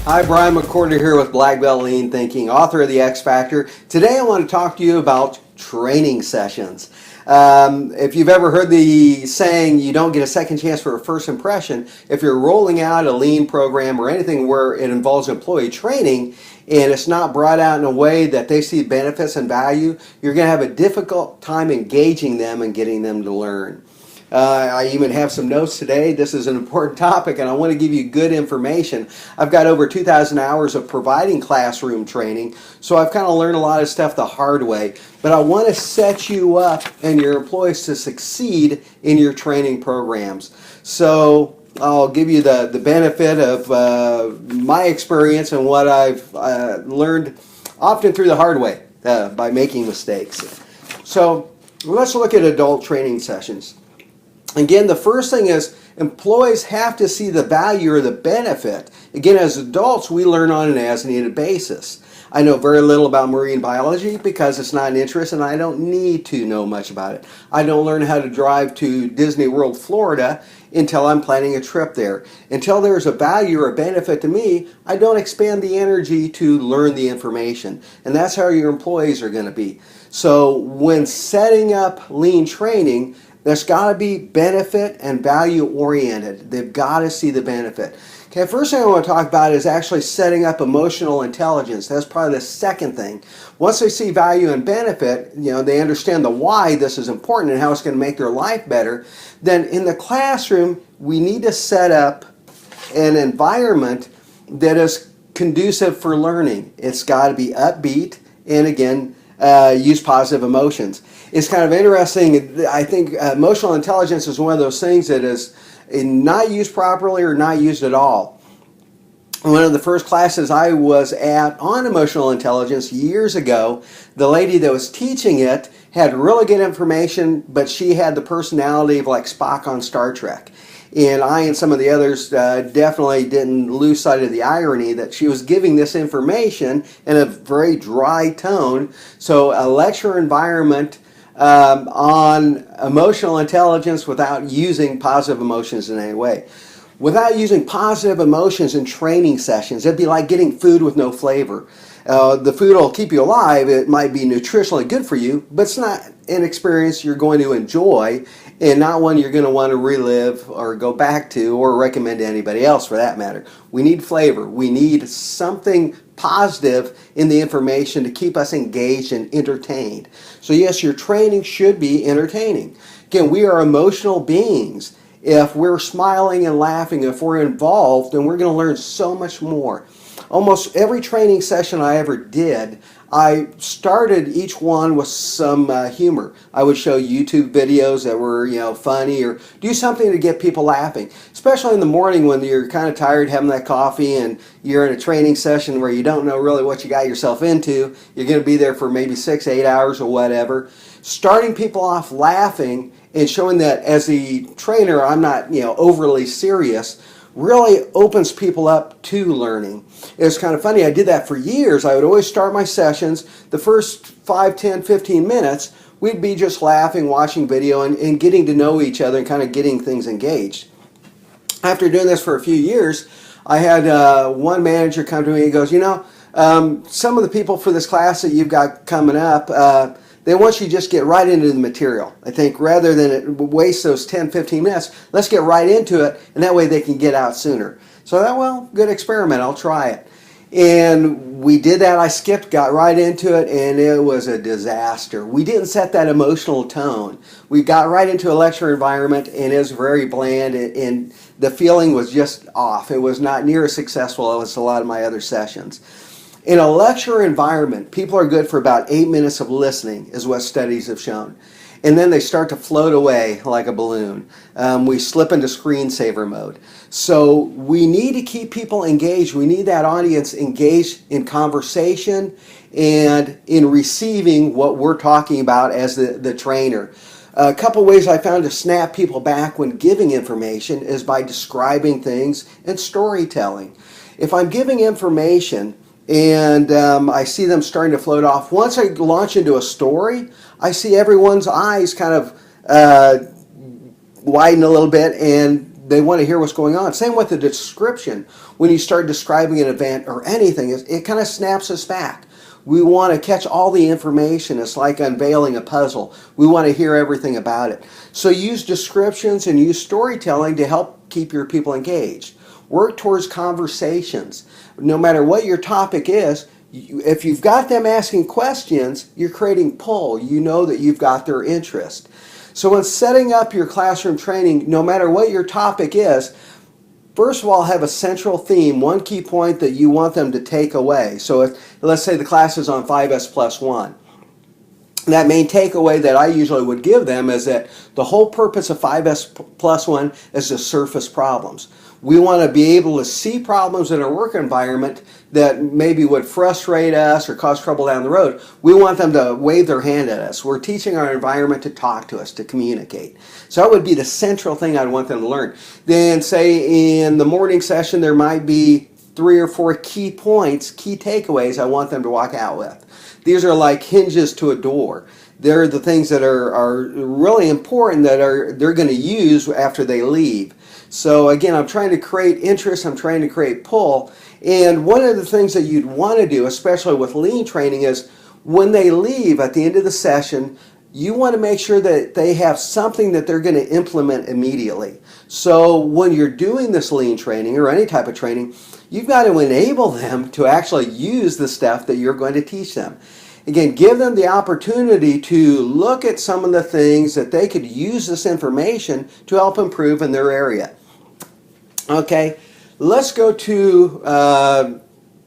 Hi, Brian McCorder here with Black Belt Lean Thinking, author of The X Factor. Today I want to talk to you about training sessions. If you've ever heard the saying, you don't get a second chance for a first impression, if you're rolling out a lean program or anything where it involves employee training and it's not brought out in a way that they see benefits and value, you're going to have a difficult time engaging them and getting them to learn. I even have some notes today. This is an important topic and I want to give you good information. I've got over 2,000 hours of providing classroom training, so I've kind of learned a lot of stuff the hard way. But I want to set you up and your employees to succeed in your training programs. So I'll give you the benefit of my experience and what I've learned often through the hard way by making mistakes. So let's look at adult training sessions. Again, the first thing is employees have to see the value or the benefit. Again, as adults, we learn on an as-needed basis. I know very little about marine biology because it's not an interest and I don't need to know much about it. I don't learn how to drive to Disney World, Florida until I'm planning a trip there. Until there's a value or a benefit to me, I don't expend the energy to learn the information. And that's how your employees are going to be. So when setting up lean training, there's got to be benefit and value oriented. They've got to see the benefit. Okay, first thing I want to talk about is actually setting up emotional intelligence. That's probably the second thing. Once they see value and benefit, they understand the why this is important and how it's going to make their life better, then in the classroom, we need to set up an environment that is conducive for learning. It's got to be upbeat and, again, use positive emotions. It's kind of interesting. I think emotional intelligence is one of those things that is not used properly or not used at all. One of the first classes I was at on emotional intelligence years ago, the lady that was teaching it had really good information, but she had the personality of like Spock on Star Trek. And I and some of the others definitely didn't lose sight of the irony that she was giving this information in a very dry tone. So a lecture environment on emotional intelligence without using positive emotions in any way. Without using positive emotions in training sessions, it'd be like getting food with no flavor. The food will keep you alive. It might be nutritionally good for you, but it's not an experience you're going to enjoy and not one you're going to want to relive or go back to or recommend to anybody else for that matter. We need flavor. We need something positive in the information to keep us engaged and entertained. So yes, your training should be entertaining. Again, we are emotional beings. If we're smiling and laughing, if we're involved, then we're going to learn so much more. Almost every training session I ever did, I started each one with some humor. I would show YouTube videos that were, funny or do something to get people laughing. Especially in the morning when you're kind of tired having that coffee and you're in a training session where you don't know really what you got yourself into. You're going to be there for maybe 6, 8 hours or whatever. Starting people off laughing and showing that as the trainer I'm not, overly serious really opens people up to learning. It's kind of funny. I did that for years. I would always start my sessions. The first 5, 10, 15 minutes, we'd be just laughing, watching video, and getting to know each other and kind of getting things engaged. After doing this for a few years, I had one manager come to me and goes, some of the people for this class that you've got coming up, they want you to just get right into the material. I think rather than waste those 10, 15 minutes, let's get right into it, and that way they can get out sooner. So I thought, well, good experiment. I'll try it. And we did that. I got right into it, and it was a disaster. We didn't set that emotional tone. We got right into a lecture environment, and it was very bland, and the feeling was just off. It was not near as successful as a lot of my other sessions. In a lecture environment, people are good for about 8 minutes of listening, is what studies have shown. And then they start to float away like a balloon. We slip into screensaver mode. So we need to keep people engaged. We need that audience engaged in conversation and in receiving what we're talking about as the trainer. A couple ways I found to snap people back when giving information is by describing things and storytelling. If I'm giving information and I see them starting to float off, once I launch into a story, I see everyone's eyes kind of widen a little bit and they want to hear what's going on. Same with the description. When you start describing an event or anything, it kind of snaps us back. We want to catch all the information. It's like unveiling a puzzle. We want to hear everything about it. So use descriptions and use storytelling to help keep your people engaged. Work towards conversations. No matter what your topic is, if you've got them asking questions, you're creating pull. You know that you've got their interest. So when setting up your classroom training, no matter what your topic is, first of all, have a central theme, one key point that you want them to take away. So let's say the class is on 5S plus 1. That main takeaway that I usually would give them is that the whole purpose of 5S plus 1 is to surface problems. We want to be able to see problems in our work environment that maybe would frustrate us or cause trouble down the road. We want them to wave their hand at us. We're teaching our environment to talk to us, to communicate. So that would be the central thing I'd want them to learn. Then say in the morning session there might be 3 or 4 key points, key takeaways I want them to walk out with. These are like hinges to a door. They're the things that are really important that they're going to use after they leave. So again, I'm trying to create interest, I'm trying to create pull, and one of the things that you'd want to do, especially with lean training, is when they leave at the end of the session, you want to make sure that they have something that they're going to implement immediately. So when you're doing this lean training or any type of training, you've got to enable them to actually use the stuff that you're going to teach them. Again, give them the opportunity to look at some of the things that they could use this information to help improve in their area. Okay, let's go to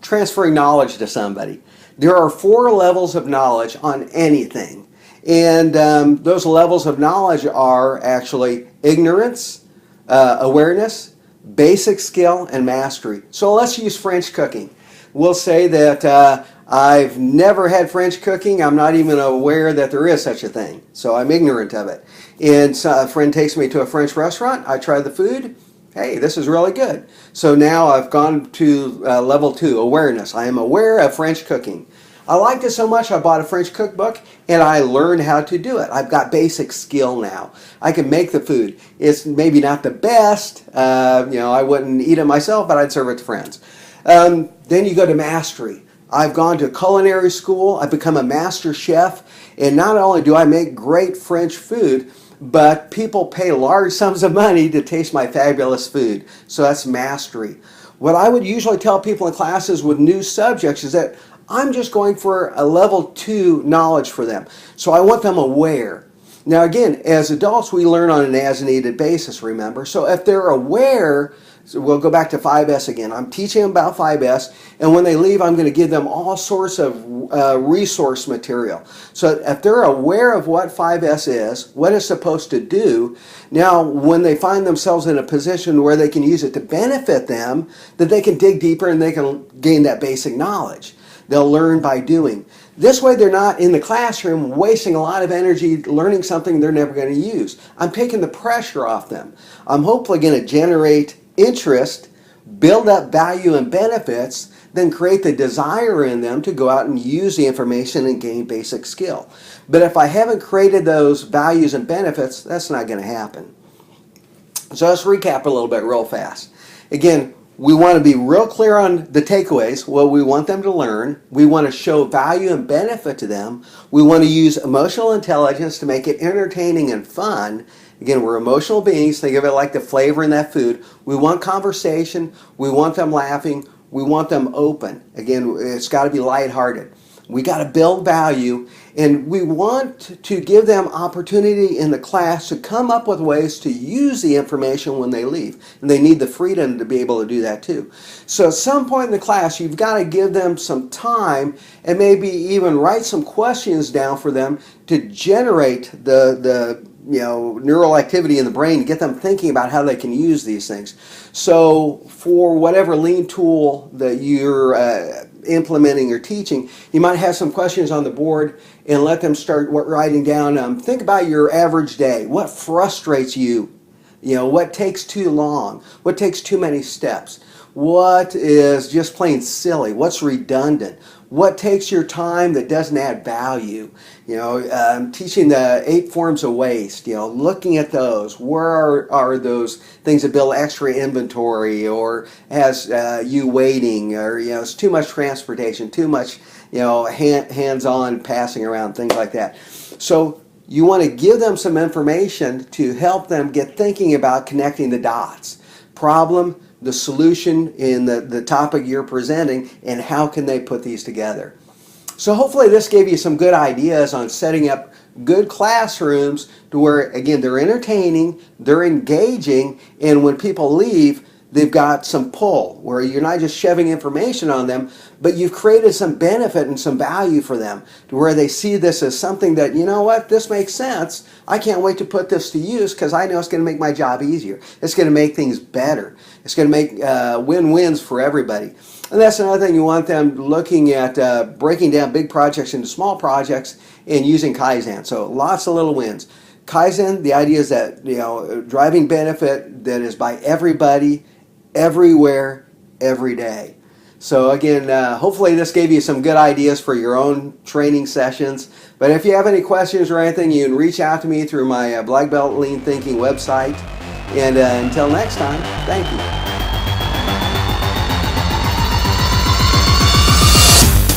transferring knowledge to somebody. There are 4 levels of knowledge on anything. And those levels of knowledge are actually ignorance, awareness, basic skill, and mastery. So let's use French cooking. We'll say that I've never had French cooking. I'm not even aware that there is such a thing. So I'm ignorant of it. And so a friend takes me to a French restaurant. I try the food. Hey, this is really good. So now I've gone to level 2, awareness. I am aware of French cooking. I liked it so much I bought a French cookbook and I learned how to do it. I've got basic skill now. I can make the food. It's maybe not the best. I wouldn't eat it myself, but I'd serve it to friends. Then you go to mastery. I've gone to culinary school. I've become a master chef. And not only do I make great French food, but people pay large sums of money to taste my fabulous food. So that's mastery. What I would usually tell people in classes with new subjects is that I'm just going for a level 2 knowledge for them. So I want them aware. Now again, as adults, we learn on an as-needed basis, remember? So if they're aware, so we'll go back to 5S again. I'm teaching them about 5S, and when they leave, I'm going to give them all sorts of resource material. So if they're aware of what 5S is, what it's supposed to do, now when they find themselves in a position where they can use it to benefit them, that they can dig deeper and they can gain that basic knowledge. They'll learn by doing. This way they're not in the classroom wasting a lot of energy learning something they're never going to use. I'm taking the pressure off them. I'm hopefully going to generate interest, build up value and benefits, then create the desire in them to go out and use the information and gain basic skill. But if I haven't created those values and benefits, that's not going to happen. So let's recap a little bit real fast. Again, we want to be real clear on the takeaways, what we want them to learn. We want to show value and benefit to them. We want to use emotional intelligence to make it entertaining and fun. Again, we're emotional beings. Think of it like the flavor in that food. We want conversation. We want them laughing. We want them open. Again, it's got to be lighthearted. We got to build value, and we want to give them opportunity in the class to come up with ways to use the information when they leave. And they need the freedom to be able to do that too. So at some point in the class, you've got to give them some time and maybe even write some questions down for them to generate the neural activity in the brain to get them thinking about how they can use these things. So for whatever lean tool that you're implementing or teaching, you might have some questions on the board and let them start writing down. Think about your average day. What frustrates you? What takes too long? What takes too many steps? What is just plain silly? What's redundant? What takes your time that doesn't add value? Teaching the 8 forms of waste, looking at those. Where are those things that build extra inventory or has you waiting, or it's too much transportation, too much hands-on passing around, things like that. So you want to give them some information to help them get thinking about connecting the dots. Problem, the solution in the topic you're presenting, and how can they put these together. So hopefully this gave you some good ideas on setting up good classrooms to where, again, they're entertaining, they're engaging, and when people leave, they've got some pull, where you're not just shoving information on them, but you've created some benefit and some value for them, to where they see this as something that, this makes sense. I can't wait to put this to use because I know it's going to make my job easier. It's going to make things better. It's going to make win-wins for everybody. And that's another thing, you want them looking at breaking down big projects into small projects and using Kaizen. So lots of little wins. Kaizen, the idea is that, driving benefit that is by everybody, everywhere, every day. So again, hopefully this gave you some good ideas for your own training sessions. But if you have any questions or anything, you can reach out to me through my Black Belt Lean Thinking website. And until next time, thank you.